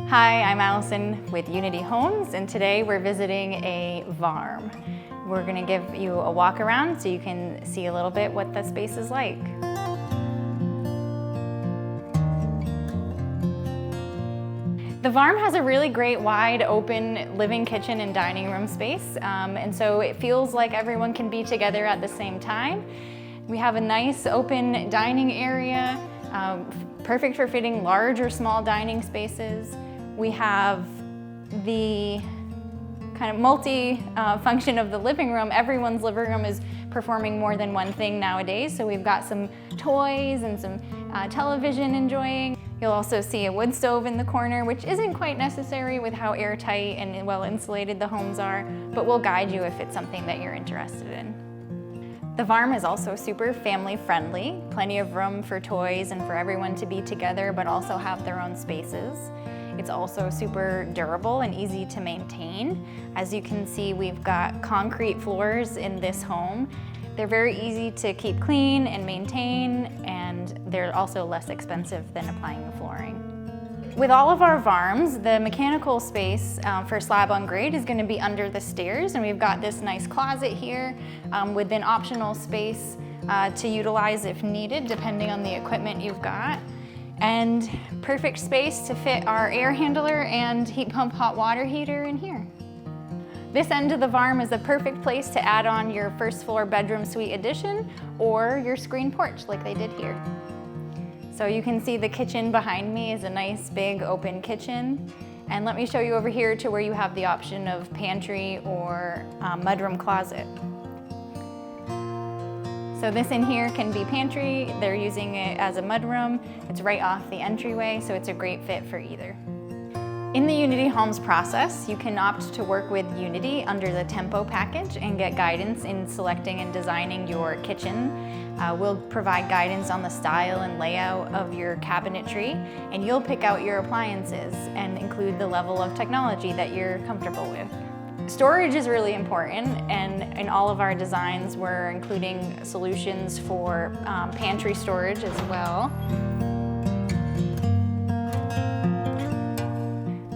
Hi, I'm Allison with Unity Homes, and today we're visiting a Värm. We're going to give you a walk around so you can see a little bit what the space is like. The Värm has a really great wide open living kitchen and dining room space, and so it feels like everyone can be together at the same time. We have a nice open dining area, perfect for fitting large or small dining spaces. We have the kind of multi-function of the living room. Everyone's living room is performing more than one thing nowadays, so we've got some toys and some television enjoying. You'll also see a wood stove in the corner, which isn't quite necessary with how airtight and well insulated the homes are, but we'll guide you if it's something that you're interested in. The Värm is also super family friendly, plenty of room for toys and for everyone to be together, but also have their own spaces. It's also super durable and easy to maintain. As you can see, we've got concrete floors in this home. They're very easy to keep clean and maintain, and they're also less expensive than applying the flooring. With all of our Värms, the mechanical space for slab on grade is going to be under the stairs, and we've got this nice closet here with an optional space to utilize if needed, depending on the equipment you've got. And perfect space to fit our air handler and heat pump hot water heater in here. This end of the Värm is a perfect place to add on your first floor bedroom suite addition or your screen porch like they did here. So you can see the kitchen behind me is a nice big open kitchen. And let me show you over here to where you have the option of pantry or mudroom closet. So this in here can be pantry. They're using it as a mudroom. It's right off the entryway, so it's a great fit for either. In the Unity Homes process, you can opt to work with Unity under the Tempo package and get guidance in selecting and designing your kitchen. We'll provide guidance on the style and layout of your cabinetry, and you'll pick out your appliances and include the level of technology that you're comfortable with. Storage is really important, and in all of our designs we're including solutions for pantry storage as well.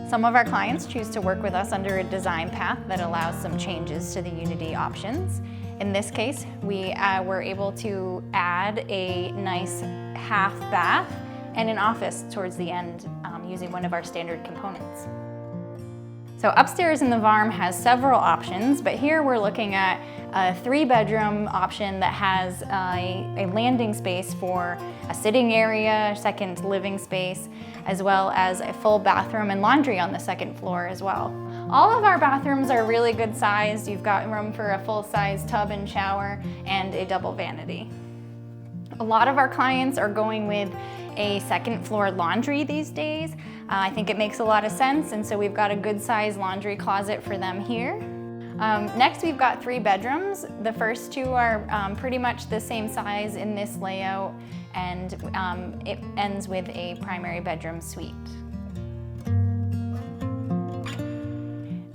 Some of our clients choose to work with us under a design path that allows some changes to the Unity options. In this case, we were able to add a nice half bath and an office towards the end using one of our standard components. So upstairs in the Värm has several options, but here we're looking at a 3-bedroom option that has a landing space for a sitting area, second living space, as well as a full bathroom and laundry on the second floor as well. All of our bathrooms are really good sized. You've got room for a full-size tub and shower and a double vanity. A lot of our clients are going with a second floor laundry these days. I think it makes a lot of sense, and so we've got a good size laundry closet for them here. Next, we've got 3 bedrooms. The first 2 are pretty much the same size in this layout, and it ends with a primary bedroom suite.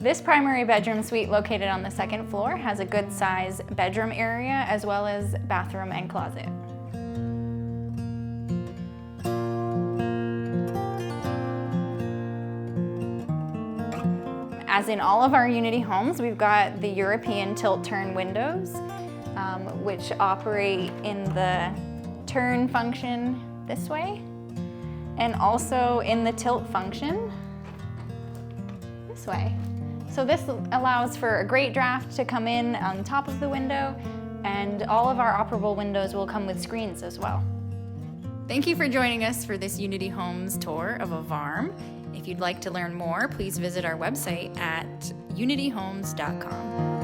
This primary bedroom suite located on the second floor has a good size bedroom area as well as bathroom and closet. As in all of our Unity homes, we've got the European tilt-turn windows, which operate in the turn function this way, and also in the tilt function this way. So this allows for a great draft to come in on top of the window, and all of our operable windows will come with screens as well. Thank you for joining us for this Unity Homes tour of a Värm. If you'd like to learn more, please visit our website at unityhomes.com.